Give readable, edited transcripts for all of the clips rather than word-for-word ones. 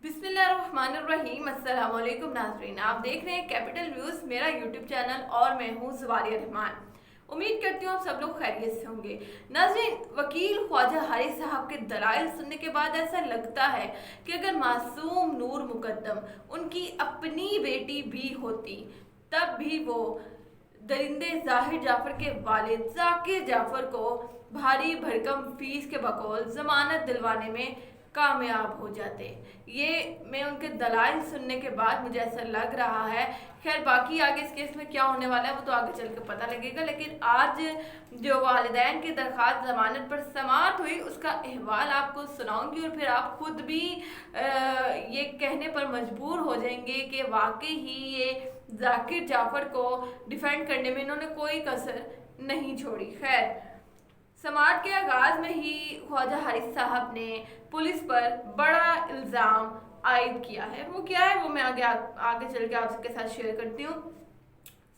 बिस्मिल्लाहिर्रहमानिर्रहीम। अस्सलाम वालेकुम नाज़रीन, आप देख रहे हैं कैपिटल व्यूज़, मेरा यूट्यूब चैनल, और मैं हूँ ज़वारिया रहमान। उम्मीद करती हूँ आप सब लोग खैरियत से होंगे। नाज़रीन, वकील ख्वाजा हारिस साहब के दलाइल सुनने के बाद ऐसा लगता है कि अगर मासूम नूर मुकद्दम उनकी अपनी बेटी भी होती तब भी वो दरिंदे ज़ाहिर जाफ़र के वालिद ज़ाकिर जाफ़र को भारी भरकम फीस के बकौल ज़मानत दिलवाने में कामयाब हो जाते। ये मैं उनके दलाइल सुनने के बाद मुझे ऐसा लग रहा है। खैर, बाकी आगे इस केस में क्या होने वाला है वो तो आगे चल के पता लगेगा, लेकिन आज जो वालिदैन की दरख्वास्त ज़मानत पर समाअत हुई उसका अहवाल आपको सुनाऊंगी और फिर आप खुद भी ये कहने पर मजबूर हो जाएंगे कि वाकई ही ये ज़ाकिर जाफ़र को डिफेंड करने में इन्होंने कोई कसर नहीं छोड़ी। खैर, समाअत के आगाज़ में ही ख्वाजा हारिस साहब ने पुलिस पर बड़ा इल्ज़ाम आयद किया है। वो क्या है वो मैं आगे चल के आपके साथ शेयर करती हूँ।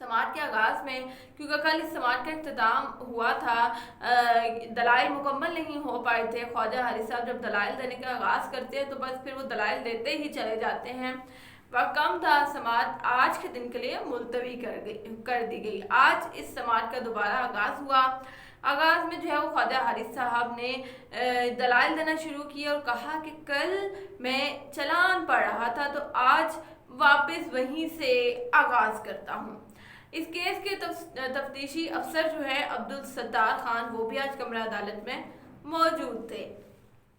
समाअत के आगाज़ में, क्योंकि कल इस समाअत का इख्तिताम हुआ था, दलाइल मुकम्मल नहीं हो पाए थे। ख्वाजा हारिस साहब जब दलाइल देने का आगाज़ करते हैं तो बस फिर वो दलाइल देते ही चले जाते हैं। वक्त कम था, समाअत आज के दिन के लिए मुलतवी कर दी गई। आज इस समाअत का दोबारा आगाज़ हुआ। आगाज़ में जो है वो ख्वाजा हारिस साहब ने दलाइल देना शुरू किया और कहा कि कल मैं चलान पढ़ रहा था तो आज वापस वहीं से आगाज़ करता हूँ। इस केस के तफ्तीशी अफसर जो है अब्दुल सत्तार खान, वो भी आज कमरा अदालत में मौजूद थे।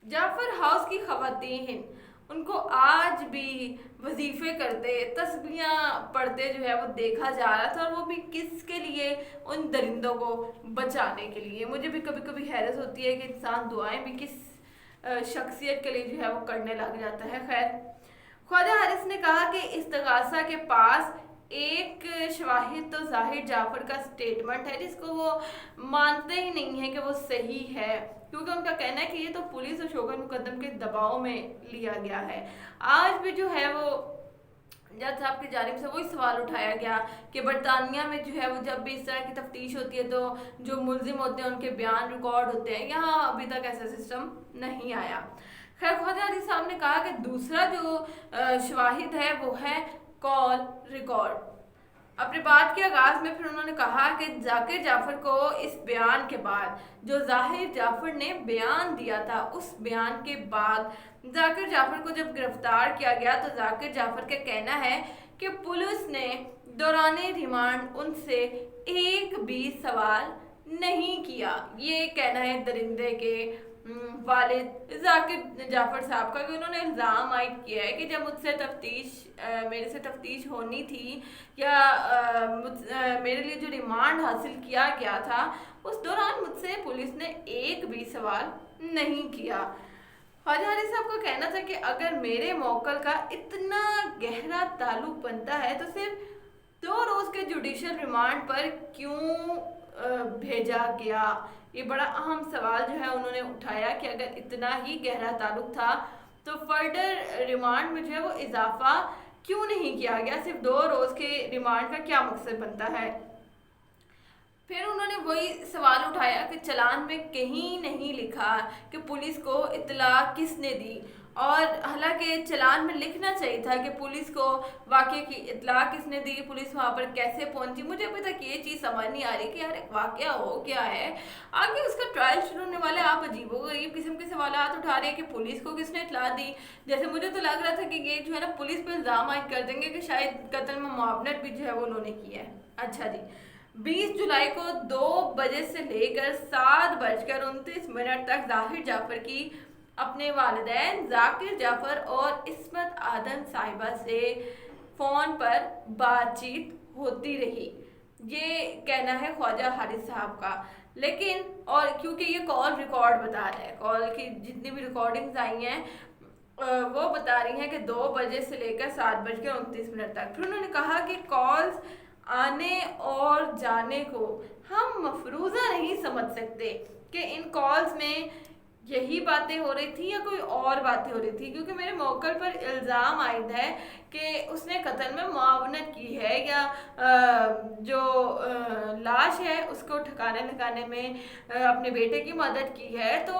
जाफर हाउस की खवातीन, उनको आज भी वजीफे करते, तस्बीहां पढ़ते जो है वो देखा जा रहा था, और वो भी किसके लिए? उन दरिंदों को बचाने के लिए। मुझे भी कभी कभी हैरत होती है कि इंसान दुआएं भी किस शख्सियत के लिए जो है वो करने लग जाता है। खैर, ख्वाजा हारिस ने कहा कि इस्तगासा के पास एक शवाहिद तो ज़ाहिर जाफ़र का स्टेटमेंट है जिसको वो मानते ही नहीं है कि वो सही है, क्योंकि उनका कहना है कि ये तो पुलिस और शोकत मुकद्दम के दबाव में लिया गया है। आज भी जो है वो जज साहब की जानिब से वही सवाल उठाया गया कि बरतानिया में जो है वो जब भी इस तरह की तफ्तीश होती है तो जो मुलजिम होते हैं उनके बयान रिकॉर्ड होते हैं, यहाँ अभी तक ऐसा सिस्टम नहीं आया। खैर, ख्वाजा हारिस साहब ने कहा कि दूसरा जो शवाहिद है वो है कॉल रिकॉर्ड। अपनी बात के आगाज़ में फिर उन्होंने कहा कि ज़ाकिर जाफ़र को इस बयान के बाद, जो ज़ाहिर जाफ़र ने बयान दिया था उस बयान के बाद ज़ाकिर जाफ़र को जब गिरफ्तार किया गया तो ज़ाकिर जाफ़र का कहना है कि पुलिस ने दौराने रिमांड उनसे एक भी सवाल नहीं किया। ये कहना है दरिंदे के वालिद ज़ाकिर जाफ़र साहब का, कि उन्होंने इल्ज़ाम आयद किया है कि जब मुझसे मेरे से तफ्तीश होनी थी या मेरे लिए जो रिमांड हासिल किया गया था उस दौरान मुझसे पुलिस ने एक भी सवाल नहीं किया। ख्वाजा हारिस साहब का कहना था कि अगर मेरे मौकल का इतना गहरा ताल्लुक बनता है तो सिर्फ 2 रोज़ के जुडिशल रिमांड पर क्यों भेजा गया? ये बड़ा अहम सवाल जो है उन्होंने उठाया कि अगर इतना ही गहरा ताल्लुक था तो फर्दर रिमांड में जो है वो इजाफा क्यों नहीं किया गया? सिर्फ 2 रोज़ के रिमांड का क्या मकसद बनता है? फिर उन्होंने वही सवाल उठाया कि चलान में कहीं नहीं लिखा कि पुलिस को इत्तला किसने दी, और हालांकि चलान में लिखना चाहिए था कि पुलिस को वाक़े की इत्तला किसने दी, पुलिस वहाँ पर कैसे पहुंची। मुझे अभी तक ये चीज़ समझ नहीं आ रही कि यार एक वाक़या हो क्या है, आगे उसका ट्रायल शुरू होने वाला है, आप अजीबोगरीब किस्म के सवाल उठा रहे हैं कि पुलिस को किसने इत्तला दी। जैसे मुझे तो लग रहा था कि ये जो है ना पुलिस पर इल्ज़ाम आयद कर देंगे कि शायद कत्ल में मुआवनत भी जो है वो उन्होंने किया है। अच्छा जी, 20 जुलाई को 2 बजे से लेकर 7:29 तक ज़ाहिर जाफ़र की अपने वालिदैन ज़ाकिर जाफ़र और इस्मत आदम साहिबा से फ़ोन पर बातचीत होती रही। ये कहना है ख्वाजा हारिस साहब का। लेकिन और क्योंकि ये कॉल रिकॉर्ड बता रहा है, कॉल की जितनी भी रिकॉर्डिंग्स आई हैं वो बता रही हैं कि 2 बजे से लेकर 7:29 तक। फिर उन्होंने कहा कि कॉल्स आने और जाने को हम मफरूज़ा नहीं समझ सकते कि इन कॉल्स में यही बातें हो रही थी या कोई और बातें हो रही थी, क्योंकि मेरे मौकल पर इल्ज़ाम आयद है कि उसने कत्ल में मुआवनत की है या जो लाश है उसको ठिकाने लगाने में अपने बेटे की मदद की है। तो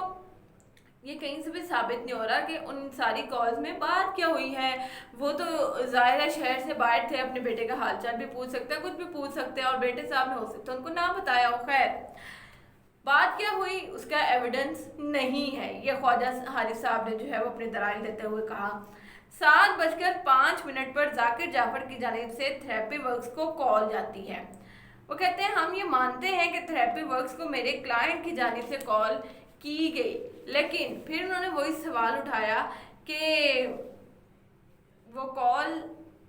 ये कहीं से भी साबित नहीं हो रहा कि उन सारी कॉल्स में बात क्या हुई है। वो तो ज़ाहिर है शहर से बाहर थे, अपने बेटे का हालचाल भी पूछ सकते हैं, कुछ भी पूछ सकते हैं, और बेटे साहब ने हो सकता है उनको ना बताया हो। खैर, बात क्या हुई उसका एविडेंस नहीं है, ये ख्वाजा हारिस साहब ने जो है वो अपने दलाइल देते हुए कहा। 7:05 पर जाकिर जाफर की जानिब से थेरेपी वर्क्स को कॉल जाती है। वो कहते हैं हम ये मानते हैं कि थेरेपी वर्क्स को मेरे क्लाइंट की जानिब से कॉल की गई, लेकिन फिर उन्होंने वही सवाल उठाया कि वो कॉल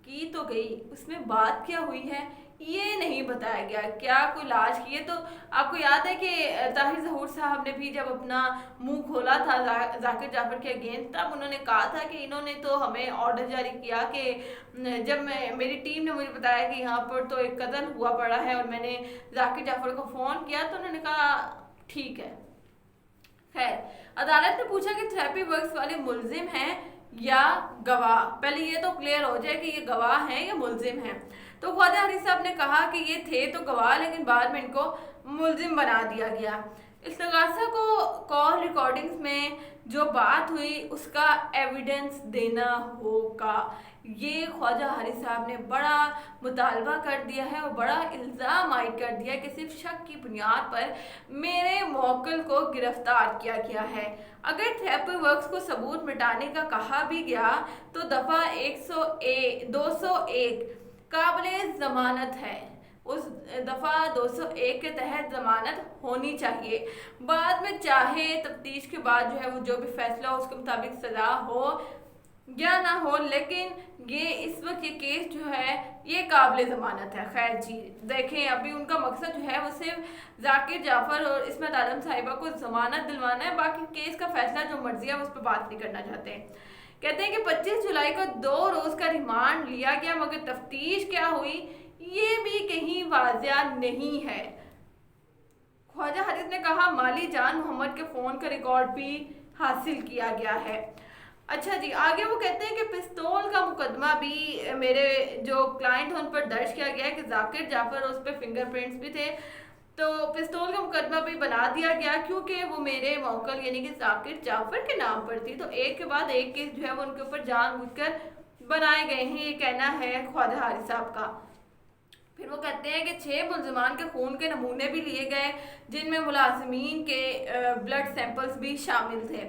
की तो गई, उसमें बात क्या हुई है ये नहीं बताया गया, क्या कोई लाश की है। तो आपको याद है कि ताहिर ज़हूर साहब ने भी जब अपना मुंह खोला था जाकिर जाफर के अगेंस्ट, तब उन्होंने कहा था कि इन्होंने तो हमें ऑर्डर जारी किया कि जब मेरी टीम ने मुझे बताया कि यहाँ पर तो एक कत्ल हुआ पड़ा है और मैंने जाकिर जाफर को फ़ोन किया, तो उन्होंने कहा ठीक है। खैर, अदालत ने पूछा कि थेरेपी वर्क्स वाले मुलजिम हैं या गवाह। पहले ये तो क्लियर हो जाए कि ये गवाह हैं या मुलजिम हैं। तो ख्वाजा हारिस साहब ने कहा कि ये थे तो गवाह, लेकिन बाद में इनको मुलजिम बना दिया गया। इस्तगासा को कॉल रिकॉर्डिंग्स में जो बात हुई उसका एविडेंस देना होगा। ये ख्वाजा हारिस साहब ने बड़ा मुतालबा कर दिया है और बड़ा इल्ज़ाम आयद कर दिया कि सिर्फ शक की बुनियाद पर मेरे मौक्किल को गिरफ्तार किया गया है। अगर थेरेपी वर्क्स को सबूत मिटाने का कहा भी गया तो दफ़ा 201 काबिल ज़मानत है, उस दफ़ा 201 के तहत ज़मानत होनी चाहिए। बाद में चाहे तफ्तीश के बाद जो है वो जो भी फैसला हो उसके मुताबिक सज़ा हो या ना हो, लेकिन ये इस वक्त ये केस जो है ये काबिल ज़मानत है। खैर जी, देखें अभी उनका मकसद जो है वो सिर्फ जाकिर जाफर और इस्मत आदम साहिबा को ज़मानत दिलवाना है, बाकी केस का फैसला जो मर्जी है उस पर बात नहीं करना चाहते। कहते हैं कि 25 जुलाई को 2 रोज़ का रिमांड लिया गया, मगर तफ्तीश क्या हुई ये भी कहीं वाज़िया नहीं है। ख्वाजा हारिस ने कहा माली जान मोहम्मद के फ़ोन का रिकॉर्ड भी हासिल किया गया है। अच्छा जी, आगे वो कहते हैं कि पिस्तौल का मुकदमा भी मेरे जो क्लाइंट हैं उन पर दर्ज किया गया है कि जाकिर जाफर, उस पर फिंगरप्रिंट्स भी थे, तो पिस्तौल का मुकदमा भी बना दिया गया क्योंकि वो मेरे मौक्किल यानी कि जाकिर जाफर के नाम पर थी। तो एक के बाद एक केस जो है वो उनके ऊपर जानबूझकर बनाए गए हैं, ये कहना है ख्वाजा हारिस साहब का। फिर वो कहते हैं कि 6 मुलजमान के खून के नमूने भी लिए गए जिनमें मुलाजमीन के ब्लड सैंपल्स भी शामिल थे,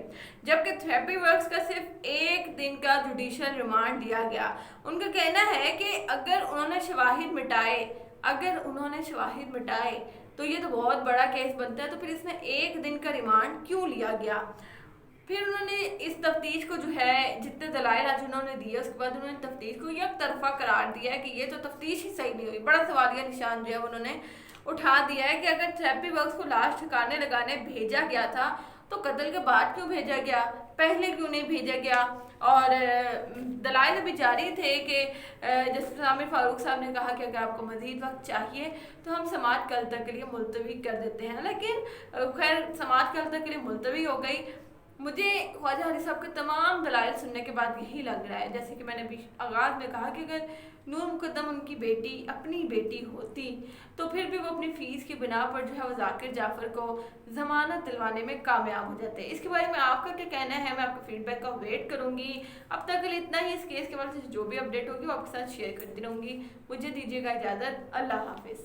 जबकि थेरेपी वर्क्स का सिर्फ 1 दिन का जुडिशल रिमांड लिया गया। उनका कहना है कि अगर उन्होंने शवाहिद मिटाए तो ये तो बहुत बड़ा केस बनता है, तो फिर इसमें 1 दिन का रिमांड क्यों लिया गया। फिर उन्होंने इस तफ्तीश को जो है जितने दलाइल आज उन्होंने दिए उसके बाद उन्होंने तफ्तीश को एक तरफा करार दिया है कि ये तो तफ्तीश ही सही नहीं हुई। बड़ा सवालिया निशान जो है उन्होंने उठा दिया है कि अगर थेरेपी वर्क्स को लाश ठिकाने लगाने भेजा गया था तो कत्ल के बाद क्यों भेजा गया, पहले क्यों नहीं भेजा गया। और दलाइल भी जारी थे कि जस्टिस आमिर फारूक साहब ने कहा कि अगर आपको मज़ीद वक्त चाहिए तो हम समाअत कल तक के लिए मुलतवी कर देते हैं, लेकिन खैर समाअत कल तक के लिए मुलतवी हो गई। मुझे ख्वाजा हारिस साहब के तमाम दलाइल सुनने के बाद यही लग रहा है, जैसे कि मैंने अभी आगाज़ में कहा कि अगर नूर मुकद्दम उनकी बेटी अपनी बेटी होती तो फिर भी वो अपनी फ़ीस की बिना पर जो है वो जाकिर जाफर को ज़मानत दिलवाने में कामयाब हो जाते। इसके बारे में आपका क्या कहना है, मैं आपके फीडबैक का वेट करूँगी। अब तक के लिए इतना ही। इस केस के बारे में जो भी अपडेट होगी वो आपके साथ शेयर करती रहूँगी। मुझे दीजिएगा इजाज़त। अल्लाह हाफिज़।